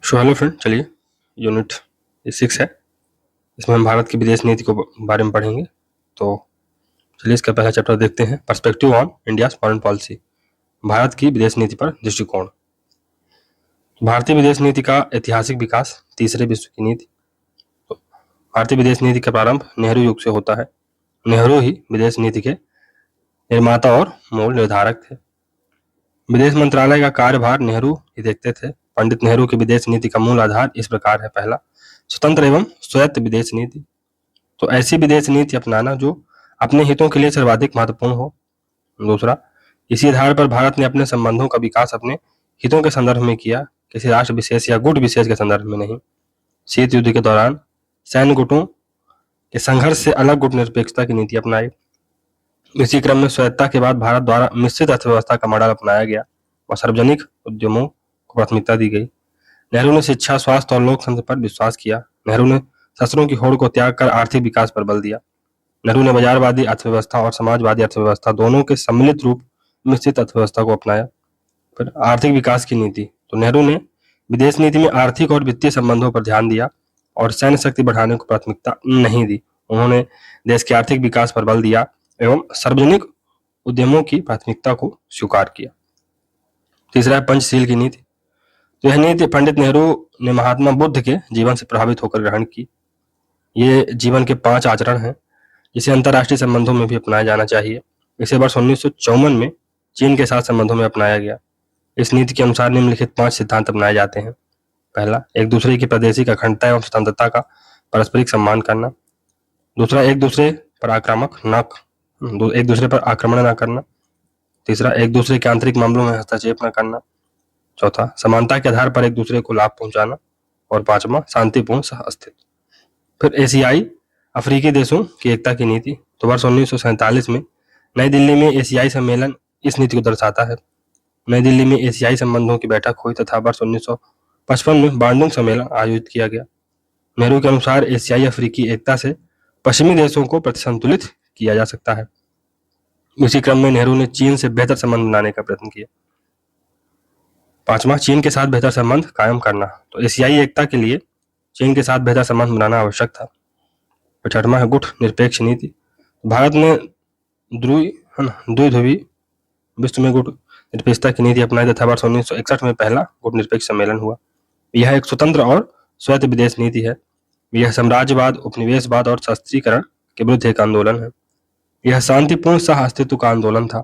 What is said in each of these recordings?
Hello friend, चलिए unit 6 है। इसमें हम भारत की विदेश नीति को बारे में पढ़ेंगे। तो चलिए इसका पहला चैप्टर देखते हैं, perspective on India's foreign policy. Bharat की विदेश नीति पर दृष्टिकोण। भारतीय विदेश नीति का ऐतिहासिक विकास तीसरे विश्व की नीति। तो भारतीय विदेश नीति का प्रारंभ नेहरू युग से होता है। नेहरू ही विदेश नीति के निर्माता और मूल निर्धारक थे। विदेश मंत्रालय का कार्यभार नेहरू ही देखते थे। पंडित नेहरू की विदेश नीति का मूल आधार इस प्रकार है। पहला, स्वतंत्र एवं स्वायत्त विदेश नीति। तो ऐसी विदेश नीति अपनाना जो अपने हितों के लिए सर्वाधिक महत्वपूर्ण हो। दूसरा, इसी आधार पर भारत ने अपने संबंधों का विकास अपने हितों के संदर्भ में किया, किसी राष्ट्र विशेष या गुट विशेष के संदर्भ में नहीं। शीत युद्ध के दौरान सैन्य गुटों के संघर्ष से अलग गुट निरपेक्षता की नीति अपनाई। इसी क्रम में स्वायत्तता के बाद भारत द्वारा मिश्रित अर्थव्यवस्था का मॉडल अपनाया गया और सार्वजनिक उद्यमों को प्राथमिकता दी गई। नेहरू ने शिक्षा, स्वास्थ्य और लोकतंत्र पर विश्वास किया। नेहरू ने शस्त्रों की होड़ को त्याग कर आर्थिक विकास पर बल दिया। नेहरू ने बाजारवादी अर्थव्यवस्था और समाजवादी अर्थव्यवस्था दोनों के सम्मिलित रूप मिश्रित अर्थव्यवस्था को अपनाया। फिर आर्थिक विकास की नीति। तो नेहरू ने विदेश नीति में आर्थिक और वित्तीय संबंधों पर ध्यान दिया और सैन्य शक्ति बढ़ाने को प्राथमिकता नहीं दी। उन्होंने देश के आर्थिक विकास पर बल दिया एवं सार्वजनिक उद्यमों की प्राथमिकता को स्वीकार किया। तीसरा है पंचशील की नीति। तो यह नीति पंडित नेहरू ने महात्मा बुद्ध के जीवन से प्रभावित होकर ग्रहण की। ये जीवन के 5 आचरण हैं जिसे अंतर्राष्ट्रीय संबंधों में भी अपनाया जाना चाहिए। इसे वर्ष 1954 में चीन के साथ संबंधों में अपनाया गया। इस नीति के अनुसार निम्नलिखित 5 सिद्धांत अपनाए जाते हैं। पहला, एक दूसरे की प्रादेशिक अखंडता एवं स्वतंत्रता का पारस्परिक सम्मान करना। दूसरा, एक दूसरे पर आक्रमण न करना। तीसरा, एक दूसरे के आंतरिक मामलों में हस्तक्षेप न करना। चौथा, समानता के आधार पर एक दूसरे को लाभ पहुंचाना। और पांचवा, शांतिपूर्ण सह अस्तित्व। फिर एशियाई अफ्रीकी देशों की एकता की नीति। तो वर्ष 1947 में नई दिल्ली में एशियाई सम्मेलन इस नीति को दर्शाता है। नई दिल्ली में एशियाई संबंधों की बैठक हुई तथा वर्ष 1955 में बांडुंग सम्मेलन आयोजित किया गया। नेहरू के अनुसार एशियाई अफ्रीकी एकता से पश्चिमी देशों को प्रतिसंतुलित किया जा सकता है। इसी क्रम में नेहरू ने चीन से बेहतर संबंध बनाने का प्रयत्न किया। पांचवा, चीन के साथ बेहतर संबंध कायम करना। तो एशियाई एकता के लिए चीन के साथ बेहतर संबंध बनाना आवश्यक था। छठवां है गुट निरपेक्ष नीति। भारत ने द्विध्रुवी विश्व में गुट निरपेक्षता की नीति अपनाई तथा वर्ष 1961 में पहला गुट निरपेक्ष सम्मेलन हुआ। यह एक स्वतंत्र और स्वायत्त विदेश नीति है। यह साम्राज्यवाद, उपनिवेशवाद और शस्त्रीकरण के विरुद्ध एक आंदोलन है। यह शांतिपूर्ण सह अस्तित्व का आंदोलन था।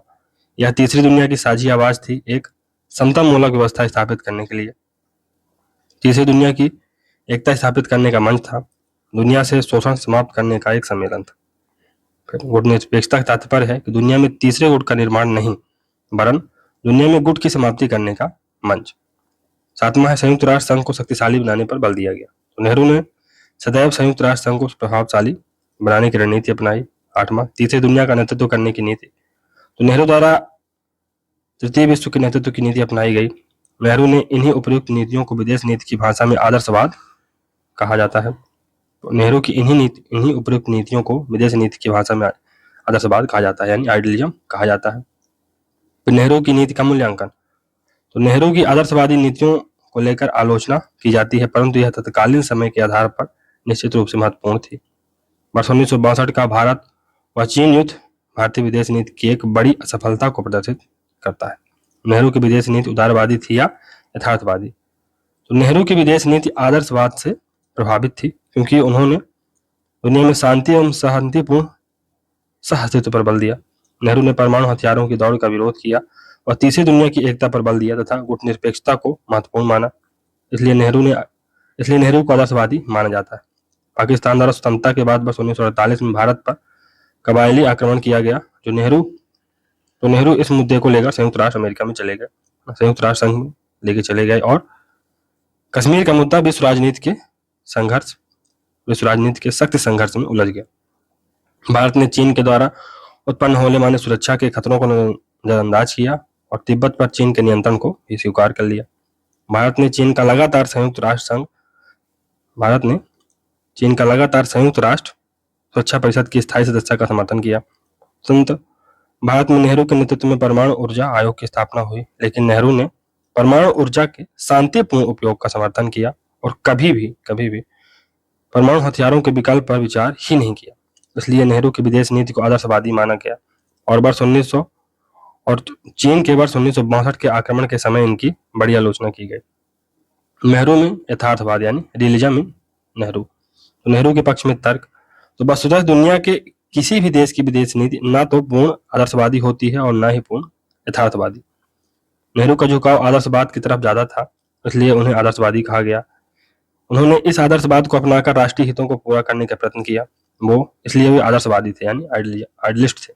यह तीसरी दुनिया की साझी आवाज थी, एक समतामूलक व्यवस्था स्थापित करने के लिए। तीसरी दुनिया की एकता स्थापित करने का मंच था। दुनिया से शोषण समाप्त करने का एक सम्मेलन था। फिर गुट निरपेक्षता का तात्पर्य है कि दुनिया में तीसरे गुट का निर्माण नहीं, वरन दुनिया में गुट की समाप्ति करने का मंच। सातवां है संयुक्त राष्ट्र संघ को शक्तिशाली बनाने पर बल दिया गया। तो नेहरू ने सदैव संयुक्त राष्ट्र संघ को प्रभावशाली बनाने की रणनीति अपनाई। आठवां, तीसरी दुनिया का नेतृत्व करने की नीति। तो नेहरू द्वारा तृतीय विश्व के नेतृत्व की नीति अपनाई गई। नेहरू ने इन्हीं उपयुक्त नीतियों को विदेश नीति की भाषा में आदर्शवाद कहा जाता है। तो नेहरू की इन्हीं उपयुक्त नीतियों को विदेश नीति की भाषा में आदर्शवाद कहा जाता है, यानी आइडियलिज्म कहा जाता है। फिर नेहरू की नीति का मूल्यांकन। तो नेहरू की आदर्शवादी नीतियों को लेकर आलोचना की जाती है, परंतु यह तत्कालीन समय के आधार पर निश्चित रूप से महत्वपूर्ण थी। वर्ष 1962 का भारत व चीन युद्ध भारतीय विदेश नीति की एक बड़ी असफलता को प्रदर्शित करता है। नेहरू की विदेश नीति उदारवादी थी या यथार्थवादी? तो नेहरू की विदेश नीति आदर्शवाद से प्रभावित थी, क्योंकि उन्होंने दुनिया में शांति एवं शांतिपूर्ण सह अस्तित्व पर बल दिया। नेहरू ने परमाणु हथियारों की दौड़ का विरोध किया और तीसरी दुनिया की एकता पर बल दिया तथा गुट निरपेक्षता को महत्वपूर्ण माना। इसलिए नेहरू को आदर्शवादी माना जाता है। पाकिस्तान द्वारा स्वतंत्रता के बाद वर्ष 1948 में भारत पर कबायली आक्रमण किया गया। नेहरू इस मुद्दे को लेकर संयुक्त राष्ट्र अमेरिका में चले गए, संयुक्त राष्ट्र संघ में लेके चले गए और कश्मीर का मुद्दा विश्व राजनीति के सख्त संघर्ष में उलझ गया। भारत ने चीन के द्वारा उत्पन्न होने वाले सुरक्षा के खतरों को नजरअंदाज किया और तिब्बत पर चीन के नियंत्रण को भी स्वीकार कर लिया। भारत ने चीन का लगातार संयुक्त राष्ट्र सुरक्षा परिषद की स्थायी सदस्यता का समर्थन किया। भारत में नेहरू के नेतृत्व में परमाणु ऊर्जा आयोग की स्थापना हुई, लेकिन नेहरू ने परमाणु ऊर्जा के शांतिपूर्ण उपयोग का समर्थन किया और कभी भी परमाणु हथियारों के विकल्प पर विचार ही नहीं किया। इसलिए नेहरू की विदेश नीति को आदर्शवादी माना गया और वर्ष 1900 और चीन के वर्ष 1962 के आक्रमण के समय इनकी बड़ी आलोचना की गई। नेहरू में यथार्थवाद यानी रियलिज्म इन नेहरू, तो नेहरू के पक्ष में तर्क, तो वस्तुतः दुनिया के किसी भी देश की विदेश नीति ना तो पूर्ण आदर्शवादी होती है और ना ही पूर्ण यथार्थवादी। नेहरू का झुकाव आदर्शवाद की तरफ ज्यादा था, इसलिए उन्हें आदर्शवादी कहा गया। उन्होंने इस आदर्शवाद को अपनाकर राष्ट्रीय हितों को पूरा करने का प्रयत्न किया, वो इसलिए वे आदर्शवादी थे यानी आइडियलिस्ट थे।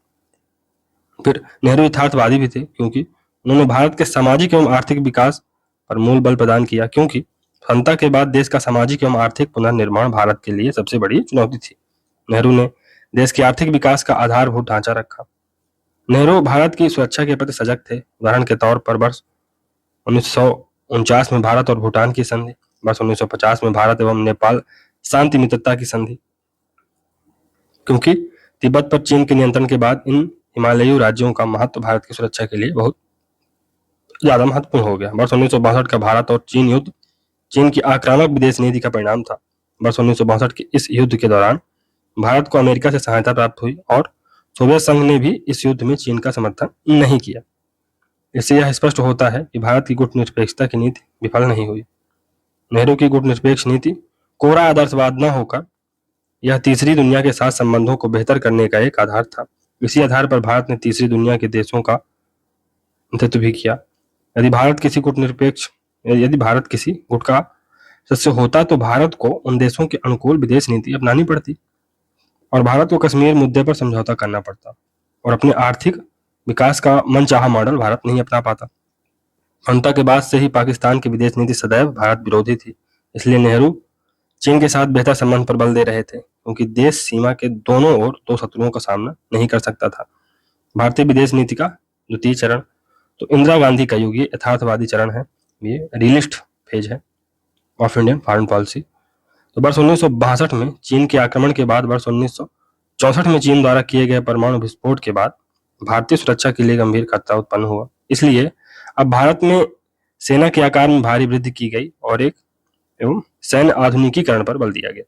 फिर नेहरू यथार्थवादी भी थे क्योंकि उन्होंने भारत के सामाजिक एवं आर्थिक विकास पर मूल बल प्रदान किया, क्योंकि स्वतंत्रता के बाद देश का सामाजिक एवं आर्थिक पुनर्निर्माण भारत के लिए सबसे बड़ी चुनौती थी। नेहरू ने देश के आर्थिक विकास का आधारभूत ढांचा रखा। नेहरू भारत की सुरक्षा के प्रति सजग थे। उदाहरण के तौर पर वर्ष 1949 में भारत और भूटान की संधि, वर्ष 1950 में भारत एवं नेपाल शांति मित्रता की संधि, क्योंकि तिब्बत पर चीन के नियंत्रण के बाद इन हिमालयी राज्यों का महत्व भारत की सुरक्षा के लिए बहुत ज्यादा महत्वपूर्ण हो गया। वर्ष 1962 का भारत और चीन युद्ध चीन की आक्रामक विदेश नीति का परिणाम था। वर्ष 1962 के इस युद्ध के दौरान भारत को अमेरिका से सहायता प्राप्त हुई और सोवियत संघ ने भी इस युद्ध में चीन का समर्थन नहीं किया। इससे यह स्पष्ट होता है कि भारत की गुटनिरपेक्षता की नीति विफल नहीं हुई। नेहरू की गुटनिरपेक्ष नीति कोरा आदर्शवाद न होकर यह तीसरी दुनिया के साथ संबंधों को बेहतर करने का एक आधार था। इसी आधार पर भारत ने तीसरी दुनिया के देशों का नेतृत्व भी किया। यदि भारत किसी गुट का सदस्य होता तो भारत को उन देशों के अनुकूल विदेश नीति अपनानी पड़ती और भारत को कश्मीर मुद्दे पर समझौता करना पड़ता और अपने आर्थिक विकास का मनचाहा मॉडल भारत नहीं अपना पाता। स्वतंत्रता के बाद से ही पाकिस्तान की विदेश नीति सदैव भारत विरोधी थी। इसलिए नेहरू चीन के साथ बेहतर संबंध पर बल दे रहे थे, क्योंकि देश सीमा के दोनों ओर दो शत्रुओं का सामना नहीं कर सकता था। भारतीय विदेश नीति का द्वितीय चरण तो इंदिरा गांधी का युग, ये यथार्थवादी चरण है, ये रियलिस्ट फेज है ऑफ इंडियन फॉरेन पॉलिसी। तो वर्ष 1962 में चीन के आक्रमण के बाद वर्ष 1964 में चीन द्वारा किए गए परमाणु विस्फोट के बाद भारतीय सुरक्षा के लिए गंभीर खतरा उत्पन्न हुआ। इसलिए अब भारत में सेना के आकार में भारी वृद्धि की गई और एवं सैन्य आधुनिकीकरण पर बल दिया गया।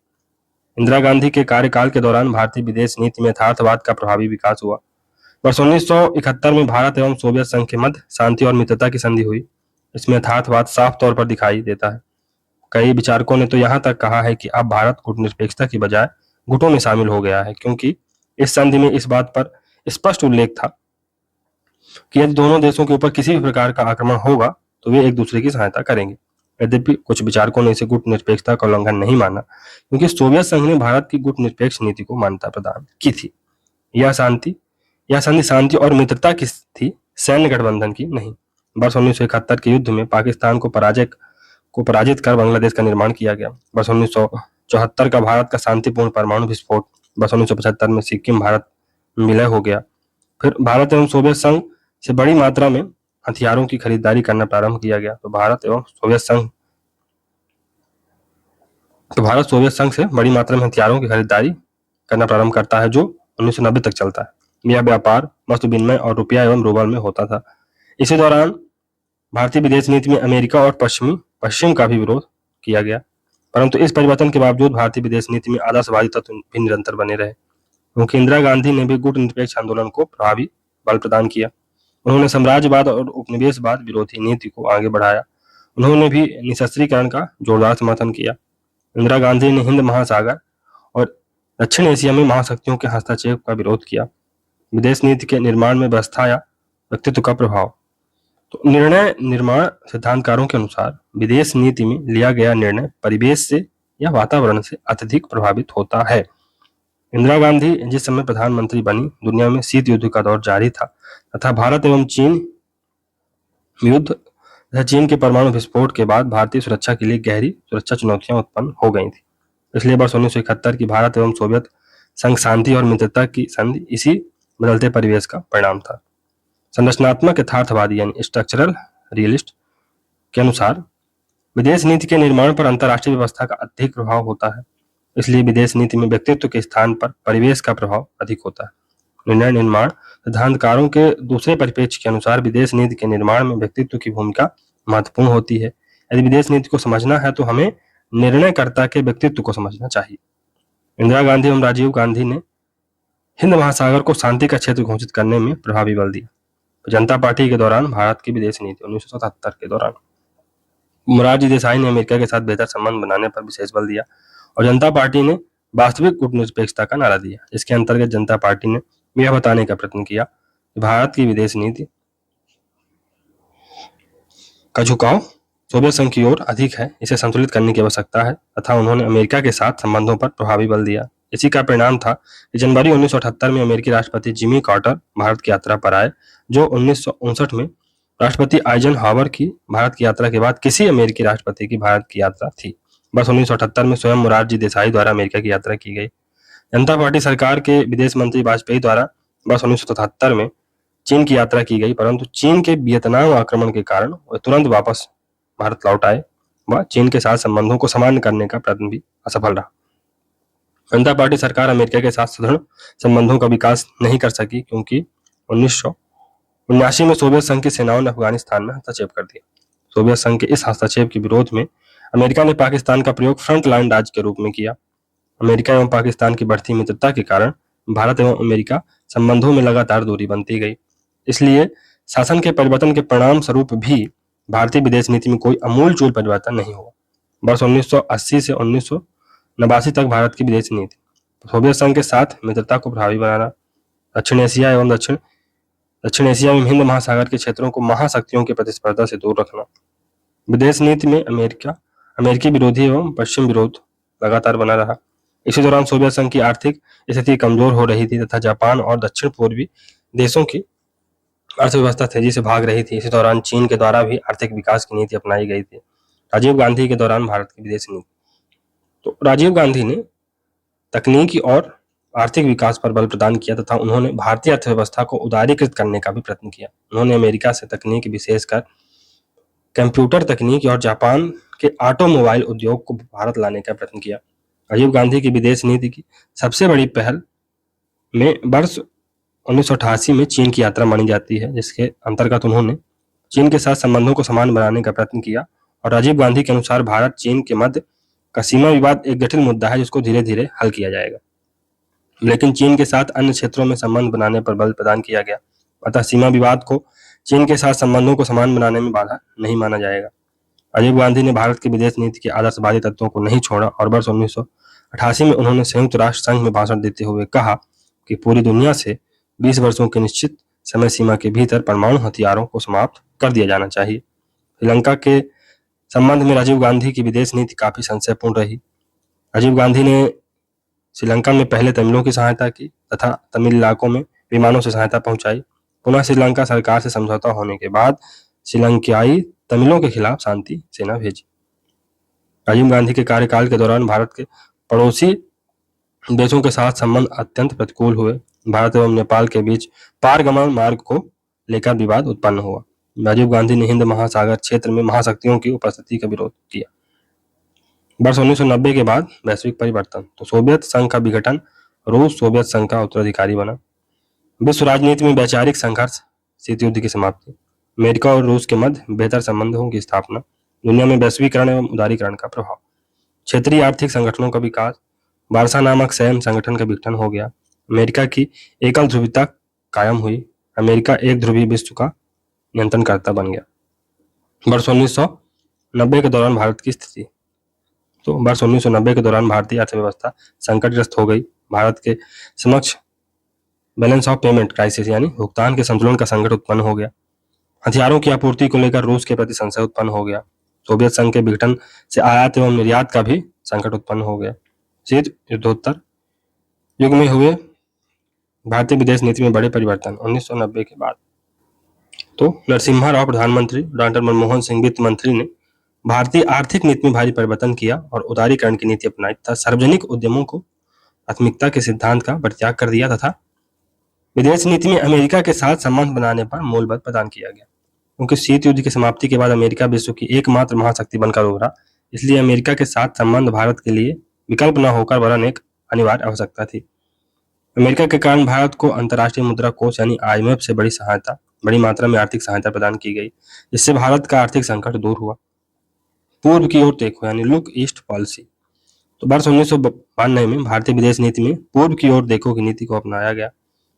इंदिरा गांधी के कार्यकाल के दौरान भारतीय विदेश नीति में यथार्थवाद का प्रभावी विकास हुआ। वर्ष 1971 में भारत एवं सोवियत संघ के मध्य शांति और मित्रता की संधि हुई। इसमें यथार्थवाद साफ तौर पर दिखाई देता है। कई विचारकों ने तो यहाँ तक कहा है कि अब भारत गुटनिरपेक्षता की बजाय गुटों में शामिल हो गया है, क्योंकि इस संधि में इस बात पर स्पष्ट उल्लेख था कि यदि दोनों देशों के ऊपर किसी भी प्रकार का आक्रमण होगा तो वे एक दूसरे की सहायता करेंगे। यद्यपि कुछ विचारकों ने इसे गुटनिरपेक्षता का उल्लंघन नहीं माना, क्योंकि सोवियत संघ ने भारत की गुटनिरपेक्ष नीति को मान्यता प्रदान की थी। यह संधि शांति और मित्रता की थी, सैन्य गठबंधन की नहीं। वर्ष 1971 के युद्ध में पाकिस्तान को पराजित कर बांग्लादेश का निर्माण किया गया। वर्ष 1974 का भारत का शांतिपूर्ण परमाणु विस्फोट, वर्ष 1975 में सिक्किम भारत में विलय हो गया। फिर भारत एवं सोवियत संघ से बड़ी मात्रा में हथियारों की खरीदारी करना प्रारंभ किया गया। तो भारत सोवियत संघ से बड़ी मात्रा में हथियारों की खरीदारी करना प्रारंभ करता है, जो 1990 तक चलता है। यह व्यापार वस्तु विनिमय और रुपया एवं रूबल में होता था। इसी दौरान भारतीय विदेश नीति में अमेरिका और पश्चिम का भी विरोध किया गया, परंतु इस परिवर्तन के बावजूद भारतीय विदेश नीति में आदर्शवादी तत्व भी निरंतर बने रहे, क्योंकि इंदिरा गांधी ने भी गुटनिरपेक्ष आंदोलन को प्रभावी बल प्रदान किया। उन्होंने साम्राज्यवाद और उपनिवेशवाद विरोधी नीति को आगे बढ़ाया। उन्होंने भी निशस्त्रीकरण का जोरदार समर्थन किया। इंदिरा गांधी ने हिंद महासागर और दक्षिण एशिया में महाशक्तियों के हस्तक्षेप का विरोध किया। विदेश नीति के निर्माण में व्यवस्था या व्यक्तित्व का प्रभाव, तो निर्णय निर्माण सिद्धांतकारों के अनुसार विदेश नीति में लिया गया निर्णय परिवेश से या वातावरण से अत्यधिक प्रभावित होता है। इंदिरा गांधी जिस समय प्रधानमंत्री बनी, दुनिया में शीत युद्ध का दौर जारी था तथा भारत एवं चीन युद्ध तथा चीन के परमाणु विस्फोट के बाद भारतीय सुरक्षा के लिए गहरी सुरक्षा चुनौतियां उत्पन्न हो गई थी। इसलिए वर्ष 1971 की भारत एवं सोवियत संघ शांति और मित्रता की संधि इसी बदलते परिवेश का परिणाम था। संरचनात्मक यथार्थवादी यानी स्ट्रक्चरल रियलिस्ट के अनुसार विदेश नीति के निर्माण पर अंतर्राष्ट्रीय व्यवस्था का अधिक प्रभाव होता है। इसलिए विदेश नीति में व्यक्तित्व के स्थान पर परिवेश का प्रभाव अधिक होता है। निर्णय निर्माण सिद्धांतकारों के दूसरे परिप्रेक्ष्य के अनुसार विदेश नीति के निर्माण में व्यक्तित्व की भूमिका महत्वपूर्ण होती है। यदि विदेश नीति को समझना है तो हमें निर्णयकर्ता के व्यक्तित्व को समझना चाहिए। इंदिरा गांधी एवं राजीव गांधी ने हिंद महासागर को शांति का क्षेत्र घोषित करने में प्रभावी बल दिया। जनता पार्टी के दौरान भारत की विदेश नीति 1977 के दौरान मोरारजी देसाई ने अमेरिका के साथ बेहतर संबंध बनाने पर विशेष बल दिया और जनता पार्टी ने वास्तविक कूटनिरपेक्षता का नारा दिया। इसके अंतर्गत जनता पार्टी ने यह बताने का प्रयत्न किया कि भारत की विदेश नीति का झुकाव सोवियत संघ की ओर अधिक है, इसे संतुलित करने की आवश्यकता है तथा उन्होंने अमेरिका के साथ संबंधों पर प्रभावी बल दिया। इसी का परिणाम था कि जनवरी 1978 में अमेरिकी राष्ट्रपति जिमी कार्टर भारत की यात्रा पर आए, जो 1959 में राष्ट्रपति आइजनहावर की भारत की यात्रा के बाद किसी अमेरिकी राष्ट्रपति की भारत की यात्रा थी। वर्ष 1978 में स्वयं मोरारजी देसाई द्वारा अमेरिका की यात्रा की गई। जनता पार्टी सरकार के विदेश मंत्री वाजपेयी द्वारा वर्ष 1977 में चीन की यात्रा की गई, परंतु चीन के वियतनाम आक्रमण के कारण वे तुरंत वापस भारत लौट आए व चीन के साथ संबंधों को सामान्य करने का प्रयत्न भी असफल रहा। जनता पार्टी सरकार अमेरिका के साथ सुदृढ़ संबंधों का विकास नहीं कर सकी क्योंकि 1979 में सोवियत संघ की सेनाओं ने अफगानिस्तान में हस्तक्षेप कर दिया। सोवियत संघ के इस हस्तक्षेप के विरोध में अमेरिका ने पाकिस्तान का प्रयोग फ्रंट लाइन राज्य के रूप में किया। अमेरिका एवं पाकिस्तान की बढ़ती मित्रता के कारण भारत एवं अमेरिका संबंधों में लगातार दूरी बनती गई। इसलिए शासन के परिवर्तन के परिणाम स्वरूप भी भारतीय विदेश नीति में कोई आमूलचूल परिवर्तन नहीं हुआ। वर्ष 1980 से 1989 तक भारत की विदेश नीति सोवियत संघ के साथ मित्रता को प्रभावी बनाना, दक्षिण एशिया एवं दक्षिण एशिया एवं हिंद महासागर के क्षेत्रों को महाशक्तियों की प्रतिस्पर्धा से दूर रखना। विदेश नीति में अमेरिकी विरोधी एवं पश्चिम विरोध लगातार बना रहा। इसी दौरान सोवियत संघ की आर्थिक स्थिति कमजोर हो रही थी तथा जापान और दक्षिण पूर्वी देशों की अर्थव्यवस्था तेजी से भाग रही थी। इसी दौरान चीन के द्वारा भी आर्थिक विकास की नीति अपनाई गई थी। राजीव गांधी के दौरान भारत की विदेश नीति, तो राजीव गांधी ने तकनीकी और आर्थिक विकास पर बल प्रदान किया तथा उन्होंने भारतीय अर्थव्यवस्था को उदारीकृत करने का भी प्रयत्न किया। उन्होंने अमेरिका से तकनीक, विशेषकर कंप्यूटर तकनीक और जापान के ऑटोमोबाइल उद्योग को भारत लाने का प्रयत्न किया। राजीव गांधी की विदेश नीति की सबसे बड़ी पहल में वर्ष 1988 में चीन की यात्रा मानी जाती है, जिसके अंतर्गत उन्होंने चीन के साथ संबंधों को समान बनाने का प्रयत्न किया। और राजीव गांधी के अनुसार भारत चीन के मध्य का सीमा विवाद एक जटिल मुद्दा है जिसको धीरे धीरे हल किया जाएगा, लेकिन चीन के साथ अन्य क्षेत्रों में संबंध बनाने पर बल प्रदान किया गया। अतः सीमा विवाद को चीन के साथ संबंधों को समान बनाने में बाधा नहीं माना जाएगा। राजीव गांधी ने भारत की विदेश नीति के आदर्शवादी तत्वों को नहीं छोड़ा और वर्ष 1988 में उन्होंने संयुक्त राष्ट्र संघ में भाषण देते हुए कहा कि पूरी दुनिया से 20 वर्षों की निश्चित समय सीमा के भीतर परमाणु हथियारों को समाप्त कर दिया जाना चाहिए। श्रीलंका के संबंध में राजीव गांधी की विदेश नीति काफी संशयपूर्ण रही। राजीव गांधी ने श्रीलंका में पहले तमिलों की सहायता की तथा तमिल इलाकों में विमानों से सहायता पहुंचाई। पुनः श्रीलंका सरकार से समझौता होने के बाद श्रीलंकाई तमिलों के खिलाफ शांति सेना भेजी। राजीव गांधी के कार्यकाल के दौरान भारत के पड़ोसी देशों के साथ संबंध अत्यंत प्रतिकूल हुए। भारत एवं नेपाल के बीच पारगमन मार्ग को लेकर विवाद उत्पन्न हुआ। राजीव गांधी ने हिंद महासागर क्षेत्र में महाशक्तियों की उपस्थिति का विरोध किया। वर्ष 1990 के बाद वैश्विक परिवर्तन, तो सोवियत संघ का विघटन, रूस सोवियत संघ का उत्तराधिकारी बना। विश्व राजनीति में वैचारिक संघर्ष, शीत युद्ध की समाप्ति, अमेरिका और रूस के मध्य बेहतर संबंधों की स्थापना, दुनिया में वैश्वीकरण एवं उदारीकरण का प्रभाव, क्षेत्रीय आर्थिक संगठनों का विकास, वारसा नामक सैम संगठन का विघटन हो गया, अमेरिका की एकल ध्रुवीयता कायम हुई, अमेरिका एक ध्रुवीय विश्व का नियंत्रणकर्ता बन गया। वर्ष 1990 के दौरान भारत की स्थिति, तो वर्ष 1990 के दौरान भारतीय अर्थव्यवस्था संकटग्रस्त हो गई। भारत के समक्ष बैलेंस ऑफ पेमेंट क्राइसिस यानी भुगतान के संतुलन का संकट उत्पन्न हो गया। हथियारों की आपूर्ति को लेकर रूस के प्रति संशय उत्पन्न हो गया। सोवियत संघ के विघटन से आयात एवं निर्यात का भी संकट उत्पन्न हो गया। शीत युद्धोत्तर युग में हुए भारतीय विदेश नीति में बड़े परिवर्तन 1990 के बाद, तो नरसिम्हा राव प्रधानमंत्री, डॉक्टर मनमोहन सिंह वित्त मंत्री ने भारतीय आर्थिक नीति में भारी परिवर्तन किया और उदारीकरण की नीति अपनाई तथा सार्वजनिक उद्यमों को प्राथमिकता के सिद्धांत का परित्याग कर दिया तथा विदेश नीति में अमेरिका के साथ संबंध बनाने पर मूल बल प्रदान किया गया। क्योंकि शीत युद्ध की समाप्ति के बाद अमेरिका विश्व की एकमात्र महाशक्ति बनकर उभरा, इसलिए अमेरिका के साथ संबंध भारत के लिए विकल्प न होकर वरन एक अनिवार्य आवश्यकता थी। अमेरिका के कारण भारत को अंतर्राष्ट्रीय मुद्रा कोष यानी IMF से बड़ी सहायता बड़ी मात्रा में आर्थिक सहायता प्रदान की गई, जिससे भारत का आर्थिक संकट दूर हुआ। पूर्व की ओर देखो यानी लुक ईस्ट पॉलिसी। तो वर्ष 1992 में भारतीय विदेश नीति में पूर्व की ओर देखो की नीति को अपनाया गया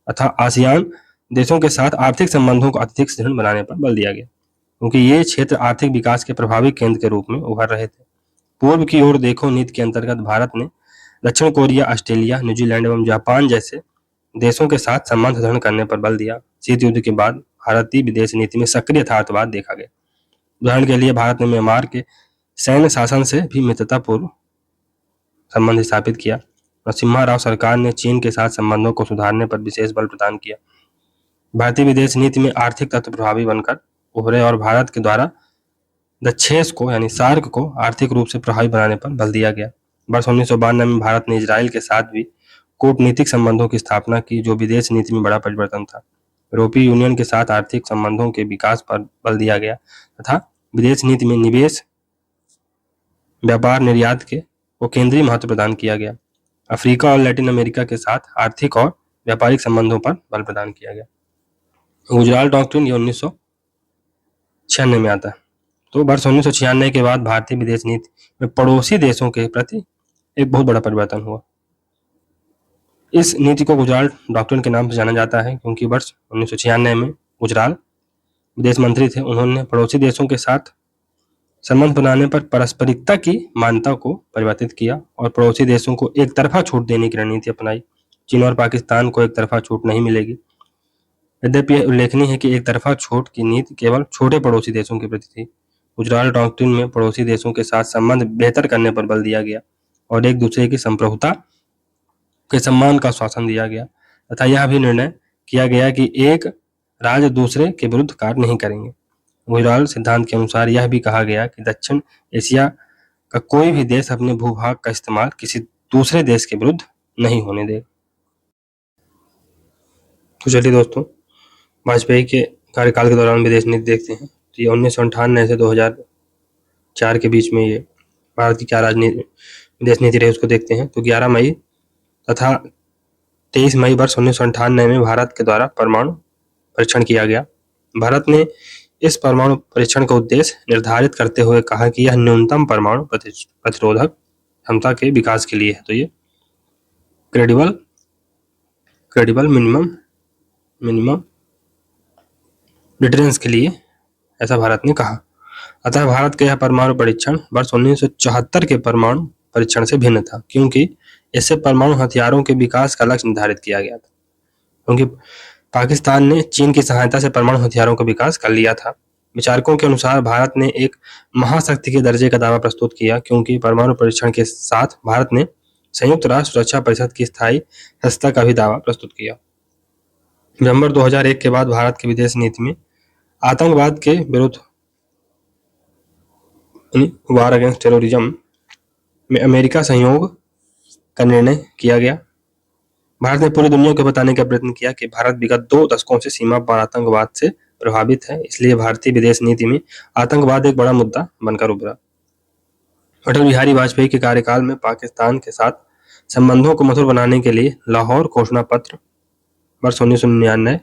तथा आसियान देशों के साथ आर्थिक संबंधों को अत्यधिक सुदृढ़ बनाने पर बल दिया गया, क्योंकि ये क्षेत्र आर्थिक विकास के प्रभावी केंद्र के रूप में उभर रहे थे। पूर्व की ओर देखो नीति के अंतर्गत भारत ने दक्षिण कोरिया, ऑस्ट्रेलिया, न्यूजीलैंड एवं जापान जैसे देशों के साथ संबंध दृढ़ करने पर बल दिया। शीत युद्ध के बाद भारतीय विदेश नीति में सक्रिय यथार्थवाद देखा गया। उदाहरण के लिए भारत ने म्यांमार के सैन्य शासन से भी मित्रतापूर्ण संबंध स्थापित किया। नरसिम्हा राव सरकार ने चीन के साथ संबंधों को सुधारने पर विशेष बल प्रदान किया। भारतीय विदेश नीति में आर्थिक तत्व प्रभावी बनकर उभरे और भारत के द्वारा दक्षेस को यानी सार्क को आर्थिक रूप से प्रभावी बनाने पर बल दिया गया। वर्ष 1992 में भारत ने इजराइल के साथ भी कूटनीतिक संबंधों की स्थापना की, जो विदेश नीति में बड़ा परिवर्तन था। यूरोपीय यूनियन के साथ आर्थिक संबंधों के विकास पर बल दिया गया तथा विदेश नीति में निवेश, व्यापार, निर्यात को केंद्रीय महत्व प्रदान किया गया। अफ्रीका और लैटिन अमेरिका के साथ आर्थिक और व्यापारिक संबंधों पर बल प्रदान किया गया। गुजराल डॉक्ट्रिन ये 1996 में आता है। तो वर्ष 1996 के बाद भारतीय विदेश नीति में पड़ोसी देशों के प्रति एक बहुत बड़ा परिवर्तन हुआ। इस नीति को गुजराल डॉक्ट्रिन के नाम से जाना जाता है, क्योंकि वर्ष 1996 में गुजराल विदेश मंत्री थे। उन्होंने पड़ोसी देशों के साथ संबंध बनाने पर पारस्परिकता की मान्यता को परिवर्तित किया और पड़ोसी देशों को एक तरफा छूट देने की रणनीति अपनाई। चीन और पाकिस्तान को एक तरफा छूट नहीं मिलेगी। यद्यपि उल्लेखनीय है कि एक तरफा छूट की नीति केवल छोटे पड़ोसी देशों के प्रति थी। गुजराल डॉक्ट्रिन में पड़ोसी देशों के साथ संबंध बेहतर करने पर बल दिया गया और एक दूसरे की संप्रभुता के सम्मान का आश्वासन दिया गया तथा यह भी निर्णय किया गया कि एक राज्य दूसरे के विरुद्ध कार्य नहीं करेंगे। गुजराल सिद्धांत के अनुसार यह भी कहा गया कि दक्षिण एशिया का कोई भी देश अपने भूभाग का इस्तेमाल किसी दूसरे देश के विरुद्ध नहीं होने दे। तो चलिए दोस्तों, वाजपेयी के कार्यकाल के दौरान विदेश नीति देखते हैं। तो ये 1998 से 2004 के बीच में ये भारत की क्या विदेश नीति रही उसको देखते हैं। तो 11 मई तथा 23 मई वर्ष 1998 में भारत के द्वारा परमाणु परीक्षण किया गया। भारत ने इस परमाणु परीक्षण का उद्देश्य निर्धारित करते हुए कहा कि यह न्यूनतम परमाणु प्रतिरोधक क्षमता के विकास के लिए है। तो ये क्रेडिबल मिनिमम डिटरेंस के लिए ऐसा भारत ने कहा। अतः भारत का यह परमाणु परीक्षण वर्ष 1974 के परमाणु परीक्षण से भिन्न था, क्योंकि इससे परमाणु हथियारों के विकास का लक्ष्य निर्धारित किया गया था। क्योंकि पाकिस्तान ने चीन की सहायता से परमाणु हथियारों का विकास कर लिया था। विचारकों के अनुसार भारत ने एक महाशक्ति के दर्जे का दावा प्रस्तुत किया, क्योंकि परमाणु परीक्षण के साथ भारत ने संयुक्त राष्ट्र सुरक्षा परिषद की स्थायी सदस्यता का भी दावा प्रस्तुत किया। नवंबर 2001 के बाद भारत की विदेश नीति में आतंकवाद के विरुद्ध वार अगेंस्ट टेररिज्म में अमेरिका सहयोग का निर्णय किया गया। भारत ने पूरी दुनिया को बताने का प्रयत्न किया कि भारत विगत 2 दशकों से सीमा पार आतंकवाद से प्रभावित है, इसलिए भारतीय विदेश नीति में आतंकवाद एक बड़ा मुद्दा बनकर उभरा। अटल बिहारी वाजपेयी के कार्यकाल में पाकिस्तान के साथ संबंधों को मधुर बनाने के लिए लाहौर घोषणा पत्र वर्ष 1999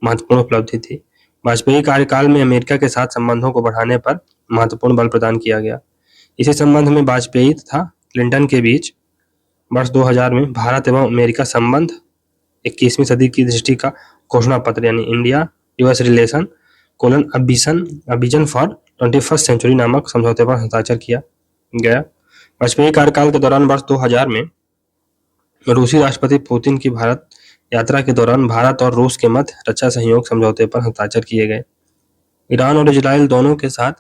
महत्वपूर्ण उपलब्धि थी। वाजपेयी कार्यकाल में अमेरिका के साथ संबंधों को बढ़ाने पर महत्वपूर्ण बल प्रदान किया गया। इसी संबंध में वाजपेयी तथा क्लिंटन के बीच वर्ष 2000 में भारत एवं अमेरिका संबंध 21वीं सदी की दृष्टि का घोषणा पत्र यानी India US relation vision for 21st century नामक समझौते पर हस्ताक्षर किया गया। वाजपेयी कार्यकाल के दौरान वर्ष 2000 में रूसी राष्ट्रपति पुतिन की भारत यात्रा के दौरान भारत और रूस के मध्य रक्षा सहयोग समझौते पर हस्ताक्षर किए गए। ईरान और इजराइल दोनों के साथ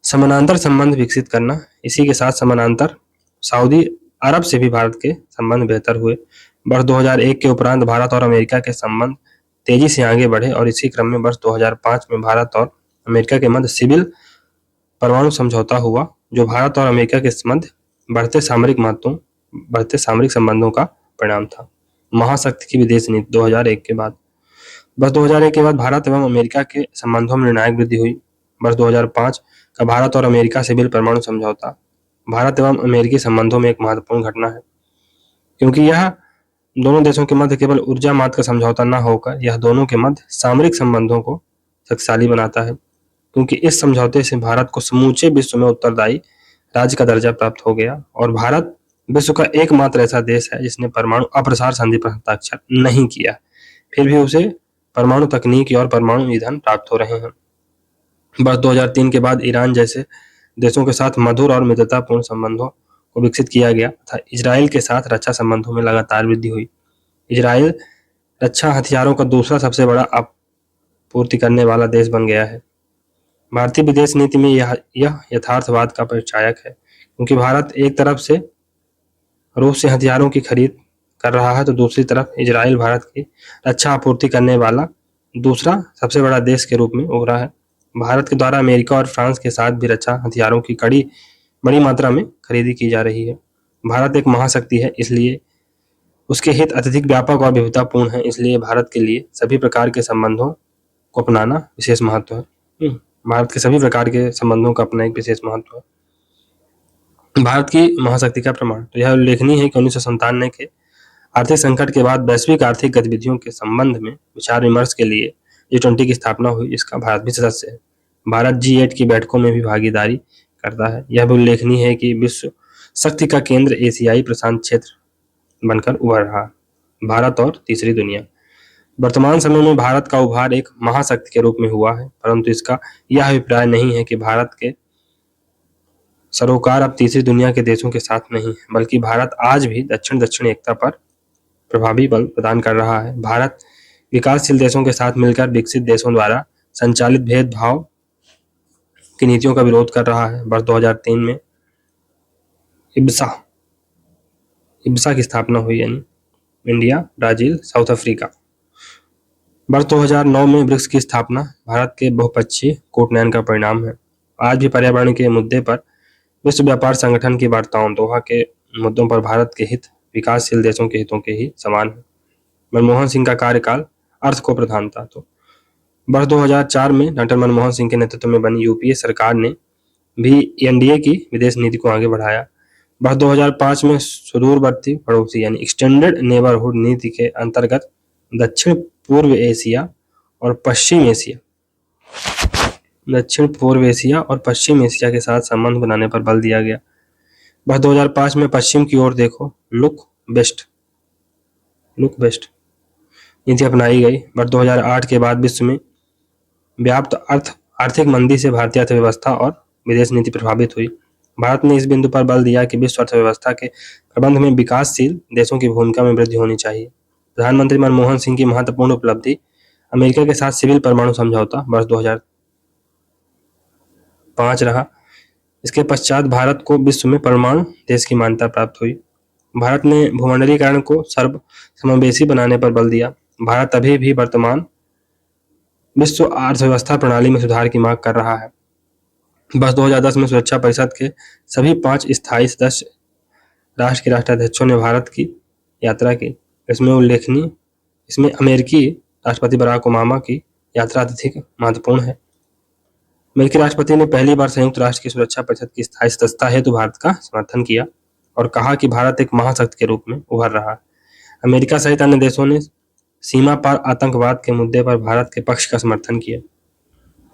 समानांतर संबंध विकसित करना, इसी के साथ समानांतर सऊदी अरब से भी भारत के संबंध बेहतर हुए। वर्ष 2001 के उपरांत भारत और अमेरिका के संबंध तेजी से आगे बढ़े और इसी क्रम में वर्ष 2005 में भारत और अमेरिका के मध्य सिविल परमाणु समझौता हुआ, जो भारत और अमेरिका के मध्य बढ़ते सामरिक संबंधों का परिणाम था। महाशक्ति की विदेश नीति 2001 के बाद वर्ष 2001 के बाद भारत एवं अमेरिका के संबंधों में निर्णायक वृद्धि हुई। वर्ष 2005 का भारत और अमेरिका सिविल परमाणु समझौता भारत एवं अमेरिकी संबंधों में एक महत्वपूर्ण घटना है, क्योंकि यह दोनों देशों के मध्य केवल ऊर्जा मात्र का समझौता न होकर यह दोनों के मध्य सामरिक संबंधों को शक्तिशाली बनाता है, क्योंकि इस समझौते से भारत को समूचे विश्व में उत्तरदायी राज्य का दर्जा प्राप्त हो गया और भारत विश्व का एकमात्र ऐसा देश है जिसने परमाणु अप्रसार संधि पर हस्ताक्षर नहीं किया, फिर भी उसे परमाणु तकनीक और परमाणु ईंधन प्राप्त हो रहे हैं। वर्ष 2003 के बाद ईरान जैसे देशों के साथ मधुर और मित्रतापूर्ण संबंधों को विकसित किया गया तथा इजराइल के साथ रक्षा संबंधों में लगातार वृद्धि हुई। इजराइल रक्षा हथियारों का दूसरा सबसे बड़ा आपूर्ति करने वाला देश बन गया है। भारतीय विदेश नीति में यह यथार्थवाद का परिचायक है, क्योंकि भारत एक तरफ से रूस से हथियारों की खरीद कर रहा है तो दूसरी तरफ इजराइल भारत की रक्षा आपूर्ति करने वाला दूसरा सबसे बड़ा देश के रूप में उभरा है। भारत के द्वारा अमेरिका और फ्रांस के साथ भी रक्षा हथियारों की बड़ी मात्रा में खरीदी की जा रही है। भारत एक महाशक्ति है, इसलिए उसके हित अत्यधिक व्यापक और विविधतापूर्ण है, इसलिए भारत के लिए सभी प्रकार के संबंधों को अपनाना विशेष महत्व है। भारत के सभी प्रकार के संबंधों का अपना एक विशेष महत्व है। भारत की महाशक्ति का प्रमाण तो यह उल्लेखनीय है कि 1997 के आर्थिक संकट के बाद वैश्विक आर्थिक गतिविधियों के संबंध में विचार विमर्श के लिए G20 की स्थापना हुई, जिसका भारत भी सदस्य है। भारत G8 की बैठकों में भी भागीदारी करता है। यह भी उल्लेखनीय है कि विश्व शक्ति का केंद्र एशियाई प्रशांत क्षेत्र बनकर उभर रहा। भारत और तीसरी दुनिया। वर्तमान समय में भारत का उभार एक महाशक्ति के रूप में हुआ है, परंतु इसका यह अभिप्राय नहीं है कि भारत के सरोकार अब तीसरी दुनिया के देशों के साथ नहीं है, बल्कि भारत आज भी दक्षिण एकता पर प्रभावी बल प्रदान कर रहा है। भारत विकासशील देशों के साथ मिलकर विकसित देशों द्वारा संचालित भेदभाव की नीतियों का विरोध कर रहा है। वर्ष 2003 में इब्सा की स्थापना हुई, यानी इंडिया, ब्राजील, साउथ अफ्रीका। वर्ष 2009 में ब्रिक्स की स्थापना भारत के बहुपक्षीय कूटनयन का परिणाम है। आज भी पर्यावरण के मुद्दे पर विश्व व्यापार संगठन की वार्ताओं, दोहा के मुद्दों पर भारत के हित विकासशील देशों के हितों के ही समान है। मनमोहन सिंह का कार्यकाल अर्थ को प्रधान था। तो वर्ष 2004 में डॉक्टर मनमोहन सिंह के नेतृत्व में बनी यूपीए सरकार ने भी एनडीए की विदेश नीति को आगे बढ़ाया। वर्ष 2005 में सुदूरवर्ती पड़ोसी यानी एक्सटेंडेड नेबरहुड नीति के अंतर्गत दक्षिण पूर्व एशिया और पश्चिम एशिया के साथ संबंध बनाने पर बल दिया गया। वर्ष 2005 में पश्चिम की ओर देखो, लुक वेस्ट नीति अपनाई गई। वर्ष 2008 के बाद विश्व में व्याप्त आर्थिक मंदी से भारतीय अर्थव्यवस्था और विदेश नीति प्रभावित हुई। भारत ने इस बिंदु पर बल दिया कि विश्व अर्थव्यवस्था के प्रबंध में विकासशील देशों की भूमिका में वृद्धि होनी चाहिए। प्रधानमंत्री मनमोहन सिंह की महत्वपूर्ण उपलब्धि अमेरिका के साथ सिविल परमाणु समझौता वर्ष 2005 रहा। इसके पश्चात भारत को विश्व में परमाणु देश की मान्यता प्राप्त हुई। भारत ने भूमंडलीकरण को सर्वसमावेशी बनाने पर बल दिया। भारत अभी भी वर्तमान विश्व अर्थव्यवस्था प्रणाली में सुधार की मांग कर रहा है। वर्ष 2010 में सुरक्षा परिषद के सभी 5 स्थायी सदस्य राष्ट्र के राष्ट्राध्यक्षों ने भारत की यात्रा की। इसमें अमेरिकी राष्ट्रपति बराक ओबामा की यात्रा अत्यधिक महत्वपूर्ण है। अमेरिकी राष्ट्रपति ने पहली बार संयुक्त राष्ट्र की सुरक्षा परिषद की स्थायी सदस्यता हेतु भारत का समर्थन किया और कहा कि भारत एक महाशक्ति के रूप में उभर रहा है। अमेरिका सहित अन्य देशों ने सीमा पार आतंकवाद के मुद्दे पर भारत के पक्ष का समर्थन किया।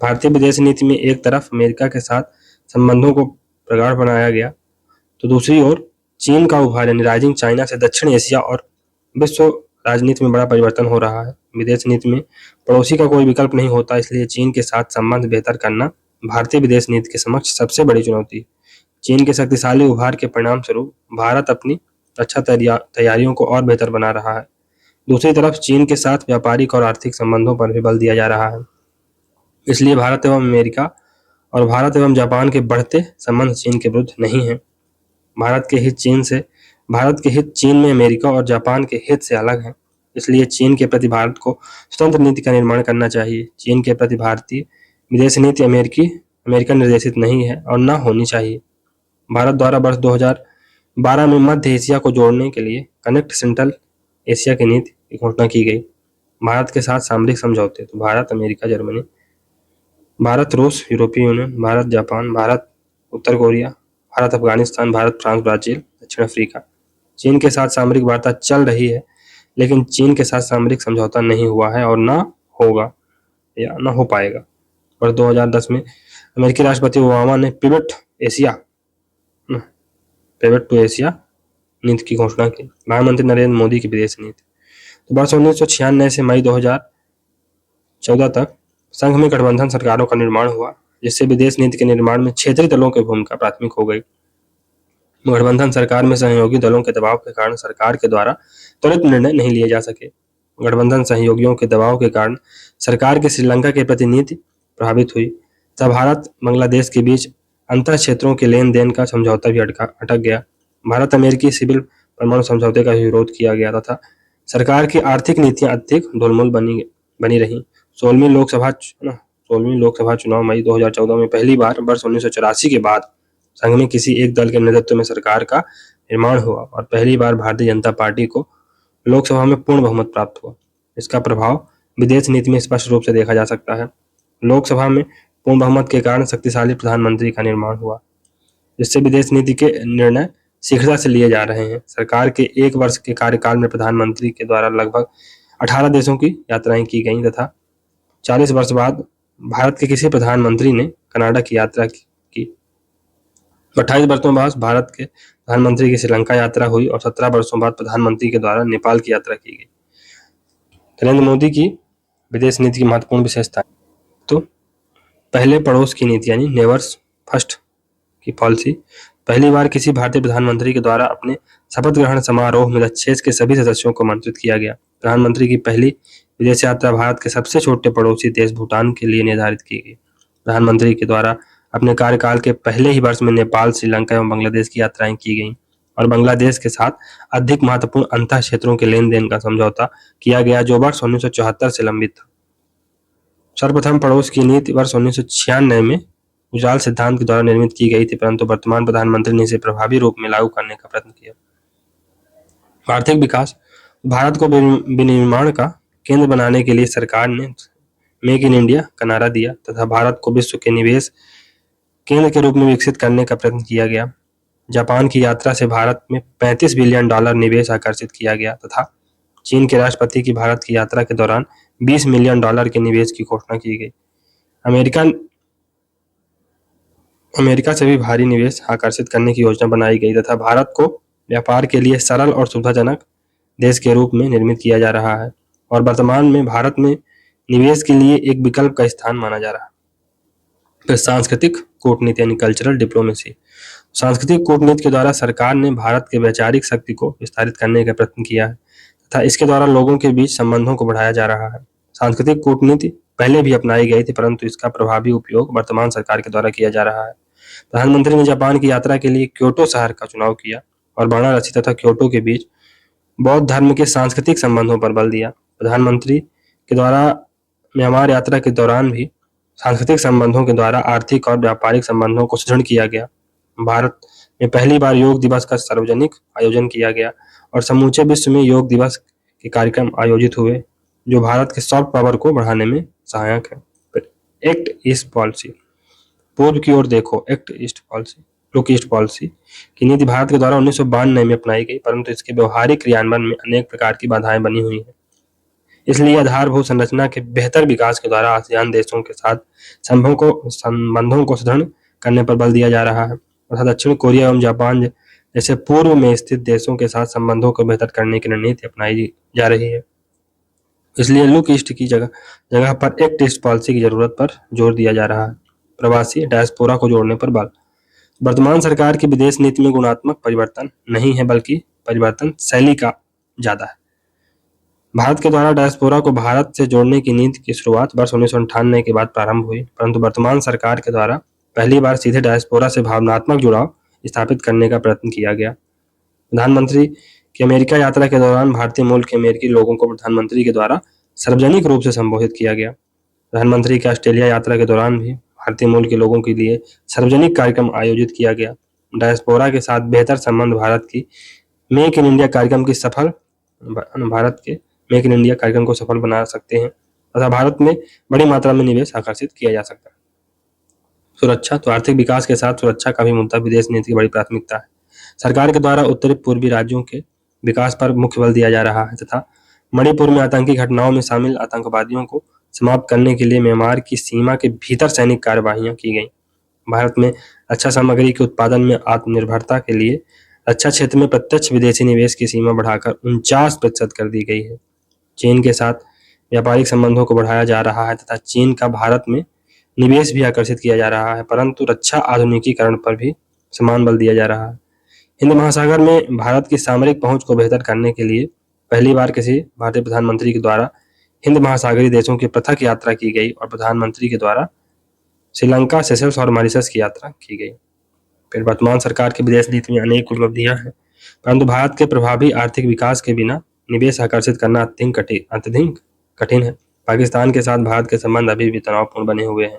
भारतीय विदेश नीति में एक तरफ अमेरिका के साथ संबंधों को प्रगाढ़ बनाया गया, तो दूसरी ओर चीन का उभार यानी राइजिंग चाइना से दक्षिण एशिया और विश्व राजनीति में बड़ा परिवर्तन हो रहा है। विदेश नीति में पड़ोसी का कोई विकल्प नहीं होता, इसलिए चीन के साथ संबंध बेहतर करना भारतीय विदेश नीति के समक्ष सबसे बड़ी चुनौती है। चीन के शक्तिशाली उभार के परिणाम स्वरूप भारत अपनी रक्षा तैयारियों को और बेहतर बना रहा है। दूसरी तरफ चीन के साथ व्यापारिक और आर्थिक संबंधों पर भी बल दिया जा रहा है। इसलिए भारत एवं अमेरिका और भारत एवं जापान के बढ़ते संबंध चीन के विरुद्ध नहीं है। भारत के हित चीन में अमेरिका और जापान के हित से अलग हैं। इसलिए चीन के प्रति भारत को स्वतंत्र नीति का निर्माण करना चाहिए। चीन के प्रति भारतीय विदेश नीति अमेरिकन निर्देशित नहीं है और न होनी चाहिए। भारत द्वारा वर्ष 2012 में मध्य एशिया को जोड़ने के लिए कनेक्ट सेंट्रल एशिया की नीति की घोषणा की गई। भारत के साथ सामरिक समझौते तो भारत, अमेरिका, जर्मनी, भारत, रूस, यूरोपीय यूनियन, भारत, जापान, भारत, उत्तर Korea, Bharat, Afghanistan, Bharat, France, Brazil, दक्षिण अफ्रीका। चीन के साथ सामरिक वार्ता चल रही है। लेकिन चीन के साथ सामरिक समझौता नहीं हुआ है और ना होगा या ना हो पाएगा। और 2010 में अमेरिकी राष्ट्रपति ओबामा ने पिवट टू एशिया नीति की घोषणा की। प्रधानमंत्री नरेंद्र मोदी की विदेश नीति। तो वर्ष 1996 से मई 2014 तक संघ में गठबंधन सरकारों का निर्माण हुआ, जिससे विदेश नीति के निर्माण में क्षेत्रीय दलों की भूमिका प्राथमिक हो गई। गठबंधन सरकार में सहयोगी दलों के दबाव के कारण सरकार के द्वारा त्वरित निर्णय नहीं लिए जा सके। गठबंधन सहयोगियों के दबाव के कारण सरकार की श्रीलंका के प्रति नीति प्रभावित हुई तथा भारत बांग्लादेश के बीच अंतर क्षेत्रों के लेन देन का समझौता भी अटक गया। भारत अमेरिकी सिविल परमाणु समझौते का विरोध किया गया तथा सरकार की आर्थिक नीतियां अधिक ढुलमुल बनी रही। 16वीं लोकसभा चुनाव मई 2014 में पहली बार वर्ष 1984 के बाद संघ में किसी एक दल के नेतृत्व में सरकार का निर्माण हुआ और पहली बार भारतीय जनता पार्टी को लोकसभा में पूर्ण बहुमत प्राप्त हुआ। इसका प्रभाव विदेश नीति में स्पष्ट रूप से देखा जा सकता है। लोकसभा में पूर्ण बहुमत के कारण शक्तिशाली प्रधानमंत्री का निर्माण हुआ, जिससे विदेश नीति के निर्णय शीघ्रता से लिए जा रहे हैं। सरकार के 1 वर्ष के कार्यकाल में प्रधानमंत्री के द्वारा लगभग 18 देशों की यात्राएं की गईं तथा 40 वर्ष बाद भारत के किसी प्रधानमंत्री ने कनाडा की यात्रा की। 28 वर्षों बाद भारत के प्रधानमंत्री की श्रीलंका यात्रा हुई और 17 वर्षों बाद प्रधानमंत्री के द्वारा नेपाल की यात्रा की गई। नरेंद्र मोदी की विदेश नीति की महत्वपूर्ण विशेषता। तो पहले पड़ोस की नीति यानी नेबर्स फर्स्ट की पॉलिसी। पहली बार किसी भारतीय प्रधानमंत्री के द्वारा अपने शपथ ग्रहण समारोह में दक्षेस के सभी सदस्यों को आमंत्रित किया गया। प्रधानमंत्री की पहली विदेश यात्रा भारत के सबसे छोटे पड़ोसी देश भूटान के लिए निर्धारित की गई। प्रधानमंत्री के द्वारा अपने कार्यकाल के पहले ही वर्ष में नेपाल, श्रीलंका एवं बांग्लादेश की यात्राएं की गईं और बांग्लादेश के साथ अधिक महत्वपूर्ण अंतर क्षेत्रों के लेन देन का समझौता किया गया, जो वर्ष 1974 से लंबित था। सर्वप्रथम पड़ोस की नीति वर्ष 1996 में गुजराल सिद्धांत के द्वारा निर्मित की गई थी, परंतु वर्तमान प्रधानमंत्री ने इसे प्रभावी रूप में लागू करने का प्रयत्न किया। आर्थिक विकास। भारत को विनिर्माण का केंद्र बनाने के लिए सरकार ने मेक इन इंडिया का नारा दिया तथा भारत को विश्व के निवेश केंद्र के रूप में विकसित करने का प्रयत्न किया गया। जापान की यात्रा से भारत में $35 बिलियन निवेश आकर्षित किया गया तथा चीन के राष्ट्रपति की भारत की यात्रा के दौरान $20 मिलियन के निवेश की घोषणा की गई। अमेरिका से भी भारी निवेश आकर्षित करने की योजना बनाई गई तथा भारत को व्यापार के लिए सरल और सुविधाजनक देश के रूप में निर्मित किया जा रहा है और वर्तमान में भारत में निवेश के लिए एक विकल्प का स्थान माना जा रहा है। फिर सांस्कृतिक कूटनीति यानी कल्चरल डिप्लोमेसी। सांस्कृतिक कूटनीति के द्वारा सरकार ने भारत के वैचारिक शक्ति को विस्तारित करने का प्रयत्न किया है तथा इसके द्वारा लोगों के बीच संबंधों को बढ़ाया जा रहा है। सांस्कृतिक कूटनीति पहले भी अपनाई गई थी, परंतु इसका प्रभावी उपयोग वर्तमान सरकार के द्वारा किया जा रहा है। प्रधानमंत्री ने जापान की यात्रा के लिए क्योटो शहर का चुनाव किया और वाराणसी तथा क्योटो के बीच बौद्ध धर्म के सांस्कृतिक संबंधों पर बल दिया। प्रधानमंत्री के द्वारा म्यांमार यात्रा के दौरान भी सांस्कृतिक संबंधों के द्वारा आर्थिक और व्यापारिक संबंधों को सुदृढ़ किया गया। भारत में पहली बार योग दिवस का सार्वजनिक आयोजन किया गया और समूचे विश्व में योग दिवस के कार्यक्रम आयोजित हुए, जो भारत के सॉफ्ट पावर को बढ़ाने में सहायक है। Act east policy. पूर्व की ओर देखो। Act east policy look east policy की नीति भारत के द्वारा 1992 में अपनाई गई, परंतु इसके व्यवहारिक क्रियान्वयन में अनेक प्रकार की बाधाएं बनी हुई हैं। इसलिए आधारभूत संरचना के बेहतर विकास के द्वारा आसियान देशों के साथ संबंधों को सुदृढ़ करने पर बल दिया जा रहा है तथा दक्षिण कोरिया एवं जापान जैसे पूर्व में स्थित देशों के साथ संबंधों को बेहतर करने की रणनीति अपनाई जा रही है। इसलिए लुक ईस्ट की जगह पर एक्ट ईस्ट पॉलिसी की जरूरत पर जोर दिया जा रहा है। प्रवासी डायस्पोरा को जोड़ने पर बल। वर्तमान सरकार की विदेश नीति में गुणात्मक परिवर्तन नहीं है, बल्कि परिवर्तन शैली का ज्यादा है। भारत के द्वारा डायस्पोरा को भारत से जोड़ने की नीति की शुरुआत वर्ष 1998 के बाद प्रारंभ हुई, परंतु वर्तमान सरकार के द्वारा पहली बार सीधे डायस्पोरा से भावनात्मक जुड़ाव स्थापित करने का प्रयत्न किया गया। प्रधानमंत्री की अमेरिका यात्रा के दौरान भारतीय मूल के अमेरिकी लोगों को प्रधानमंत्री के द्वारा सार्वजनिक रूप से संबोधित किया गया। प्रधानमंत्री की ऑस्ट्रेलिया यात्रा के दौरान भी भारतीय मूल के लोगों के लिए सार्वजनिक कार्यक्रम आयोजित किया गया। डायस्पोरा के साथ बेहतर संबंध भारत के मेक इन इंडिया कार्यक्रम को सफल बना सकते हैं तथा भारत में बड़ी मात्रा में निवेश आकर्षित किया जा सकता है। सुरक्षा। तो आर्थिक विकास के साथ सुरक्षा का भी मुद्दा विदेश नीति की बड़ी प्राथमिकता है। सरकार के द्वारा उत्तरी पूर्वी राज्यों के विकास पर मुख्य बल दिया जा रहा है तथा मणिपुर में आतंकी घटनाओं में शामिल आतंकवादियों को समाप्त करने के लिए म्यांमार की सीमा के भीतर सैनिक कार्यवाहियां की गईं। भारत में रक्षा सामग्री के उत्पादन में आत्मनिर्भरता के लिए रक्षा क्षेत्र में प्रत्यक्ष विदेशी निवेश की सीमा बढ़ाकर 49% कर दी गई है। चीन के साथ व्यापारिक संबंधों को बढ़ाया जा रहा है तथा चीन का भारत में निवेश भी आकर्षित किया जा रहा है, परंतु रक्षा आधुनिकीकरण पर भी समान बल दिया जा रहा है। हिंद महासागर में भारत की सामरिक पहुंच को बेहतर करने के लिए पहली बार किसी भारतीय प्रधानमंत्री के द्वारा हिंद महासागरीय देशों की पृथक यात्रा की गई और प्रधानमंत्री के द्वारा श्रीलंका, सेशल्स और मॉरिशस की यात्रा की गई। फिर वर्तमान सरकार की विदेश नीति में अनेक उपलब्धियां हैं, परंतु भारत के प्रभावी आर्थिक विकास के बिना निवेश आकर्षित करना अत्यधिक कठिन है। पाकिस्तान के साथ भारत के संबंध अभी भी तनावपूर्ण बने हुए हैं,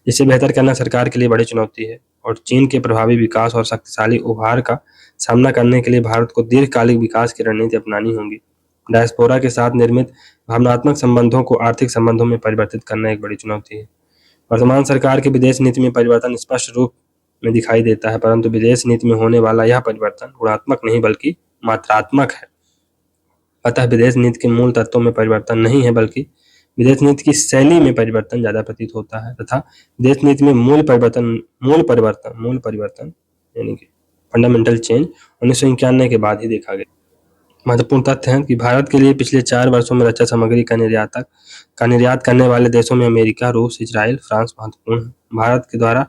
जिसे बेहतर करना सरकार के लिए बड़ी चुनौती है और चीन के प्रभावी विकास और शक्तिशाली उभार का सामना करने के लिए भारत को दीर्घकालिक विकास की रणनीति अपनानी होगी। डायस्पोरा के साथ निर्मित भावनात्मक संबंधों को आर्थिक संबंधों में परिवर्तित करना एक बड़ी चुनौती है। वर्तमान सरकार की विदेश नीति में परिवर्तन स्पष्ट रूप में दिखाई देता है, परंतु विदेश नीति में होने वाला यह परिवर्तन गुणात्मक नहीं बल्कि मात्रात्मक है। अतः विदेश नीति के मूल तत्वों में परिवर्तन नहीं है, बल्कि विदेश नीति की शैली में परिवर्तन ज्यादा प्रतीत होता है तथा विदेश नीति में मूल परिवर्तन यानी कि फंडामेंटल चेंज 1991 के बाद ही देखा गया। महत्वपूर्ण तथ्य है कि भारत के लिए पिछले 4 वर्षों में रक्षा सामग्री का निर्यात करने वाले देशों में अमेरिका, रूस, इजराइल, फ्रांस महत्वपूर्ण है। भारत के द्वारा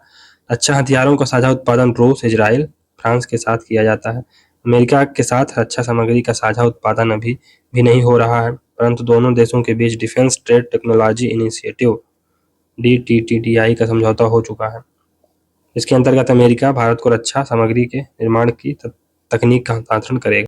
रक्षा हथियारों का साझा उत्पादन रूस, इजराइल, फ्रांस के साथ किया जाता है। अमेरिका के साथ रक्षा सामग्री का साझा उत्पादन अभी भी नहीं हो रहा है, परंतु दोनों देशों के बीच defence trade technology initiative DTTDI का समझौता हो चुका है। इसके अंतर्गत अमेरिका भारत को रक्षा सामग्री के निर्माण की तकनीक का हस्तांतरण करेगा।